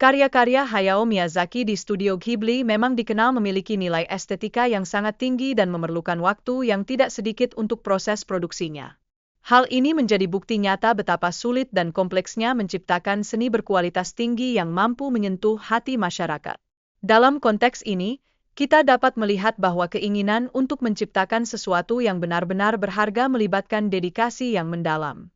Karya-karya Hayao Miyazaki di Studio Ghibli memang dikenal memiliki nilai estetika yang sangat tinggi dan memerlukan waktu yang tidak sedikit untuk proses produksinya. Hal ini menjadi bukti nyata betapa sulit dan kompleksnya menciptakan seni berkualitas tinggi yang mampu menyentuh hati masyarakat. Dalam konteks ini, kita dapat melihat bahwa keinginan untuk menciptakan sesuatu yang benar-benar berharga melibatkan dedikasi yang mendalam.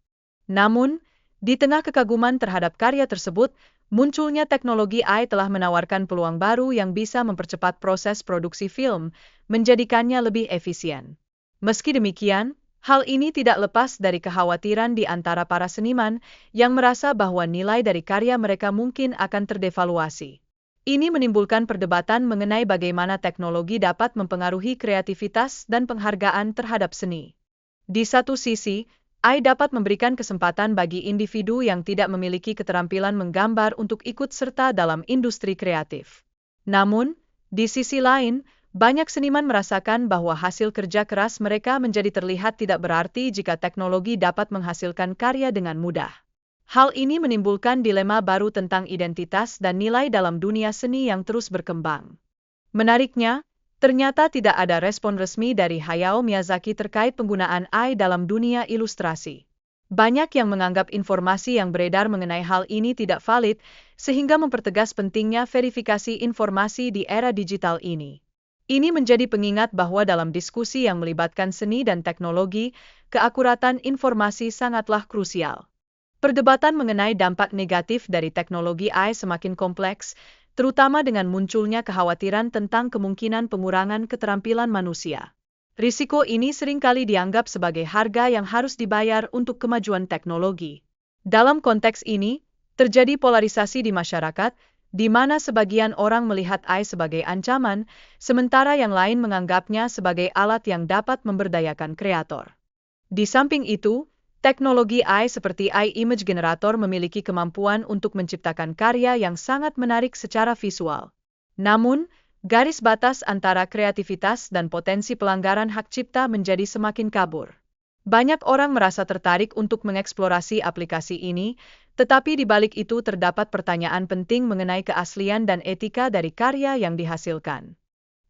Namun, di tengah kekaguman terhadap karya tersebut, munculnya teknologi AI telah menawarkan peluang baru yang bisa mempercepat proses produksi film, menjadikannya lebih efisien. Meski demikian, hal ini tidak lepas dari kekhawatiran di antara para seniman yang merasa bahwa nilai dari karya mereka mungkin akan terdevaluasi. Ini menimbulkan perdebatan mengenai bagaimana teknologi dapat mempengaruhi kreativitas dan penghargaan terhadap seni. Di satu sisi, AI dapat memberikan kesempatan bagi individu yang tidak memiliki keterampilan menggambar untuk ikut serta dalam industri kreatif. Namun, di sisi lain, banyak seniman merasakan bahwa hasil kerja keras mereka menjadi terlihat tidak berarti jika teknologi dapat menghasilkan karya dengan mudah. Hal ini menimbulkan dilema baru tentang identitas dan nilai dalam dunia seni yang terus berkembang. Menariknya, ternyata tidak ada respon resmi dari Hayao Miyazaki terkait penggunaan AI dalam dunia ilustrasi. Banyak yang menganggap informasi yang beredar mengenai hal ini tidak valid, sehingga mempertegas pentingnya verifikasi informasi di era digital ini. Ini menjadi pengingat bahwa dalam diskusi yang melibatkan seni dan teknologi, keakuratan informasi sangatlah krusial. Perdebatan mengenai dampak negatif dari teknologi AI semakin kompleks, terutama dengan munculnya kekhawatiran tentang kemungkinan pengurangan keterampilan manusia. Risiko ini seringkali dianggap sebagai harga yang harus dibayar untuk kemajuan teknologi. Dalam konteks ini, terjadi polarisasi di masyarakat, di mana sebagian orang melihat AI sebagai ancaman, sementara yang lain menganggapnya sebagai alat yang dapat memberdayakan kreator. Di samping itu, teknologi AI seperti AI Image Generator memiliki kemampuan untuk menciptakan karya yang sangat menarik secara visual. Namun, garis batas antara kreativitas dan potensi pelanggaran hak cipta menjadi semakin kabur. Banyak orang merasa tertarik untuk mengeksplorasi aplikasi ini, tetapi di balik itu terdapat pertanyaan penting mengenai keaslian dan etika dari karya yang dihasilkan.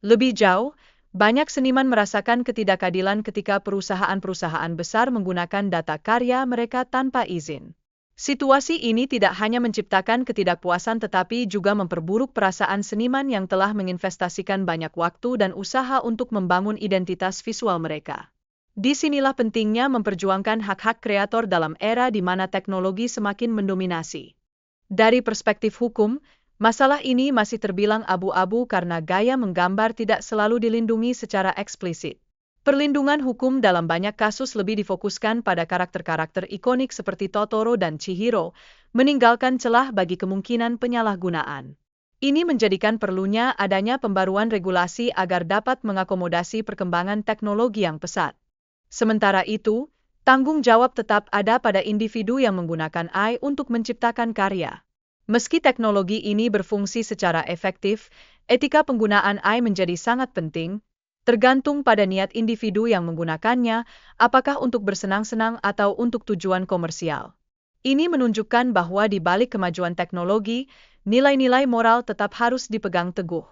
Lebih jauh, banyak seniman merasakan ketidakadilan ketika perusahaan-perusahaan besar menggunakan data karya mereka tanpa izin. Situasi ini tidak hanya menciptakan ketidakpuasan tetapi juga memperburuk perasaan seniman yang telah menginvestasikan banyak waktu dan usaha untuk membangun identitas visual mereka. Disinilah pentingnya memperjuangkan hak-hak kreator dalam era di mana teknologi semakin mendominasi. Dari perspektif hukum, masalah ini masih terbilang abu-abu karena gaya menggambar tidak selalu dilindungi secara eksplisit. Perlindungan hukum dalam banyak kasus lebih difokuskan pada karakter-karakter ikonik seperti Totoro dan Chihiro, meninggalkan celah bagi kemungkinan penyalahgunaan. Ini menjadikan perlunya adanya pembaruan regulasi agar dapat mengakomodasi perkembangan teknologi yang pesat. Sementara itu, tanggung jawab tetap ada pada individu yang menggunakan AI untuk menciptakan karya. Meski teknologi ini berfungsi secara efektif, etika penggunaan AI menjadi sangat penting, tergantung pada niat individu yang menggunakannya, apakah untuk bersenang-senang atau untuk tujuan komersial. Ini menunjukkan bahwa di balik kemajuan teknologi, nilai-nilai moral tetap harus dipegang teguh.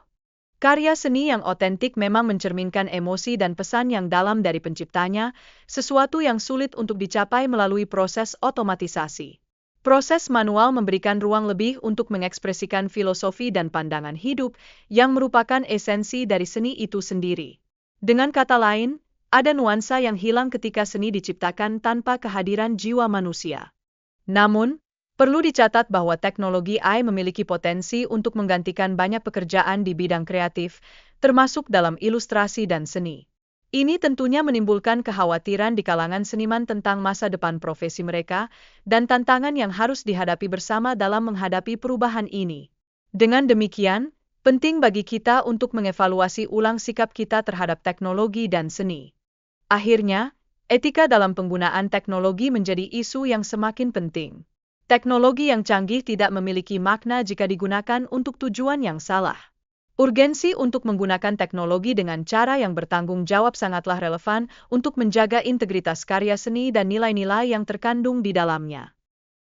Karya seni yang otentik memang mencerminkan emosi dan pesan yang dalam dari penciptanya, sesuatu yang sulit untuk dicapai melalui proses otomatisasi. Proses manual memberikan ruang lebih untuk mengekspresikan filosofi dan pandangan hidup yang merupakan esensi dari seni itu sendiri. Dengan kata lain, ada nuansa yang hilang ketika seni diciptakan tanpa kehadiran jiwa manusia. Namun, perlu dicatat bahwa teknologi AI memiliki potensi untuk menggantikan banyak pekerjaan di bidang kreatif, termasuk dalam ilustrasi dan seni. Ini tentunya menimbulkan kekhawatiran di kalangan seniman tentang masa depan profesi mereka dan tantangan yang harus dihadapi bersama dalam menghadapi perubahan ini. Dengan demikian, penting bagi kita untuk mengevaluasi ulang sikap kita terhadap teknologi dan seni. Akhirnya, etika dalam penggunaan teknologi menjadi isu yang semakin penting. Teknologi yang canggih tidak memiliki makna jika digunakan untuk tujuan yang salah. Urgensi untuk menggunakan teknologi dengan cara yang bertanggung jawab sangatlah relevan untuk menjaga integritas karya seni dan nilai-nilai yang terkandung di dalamnya.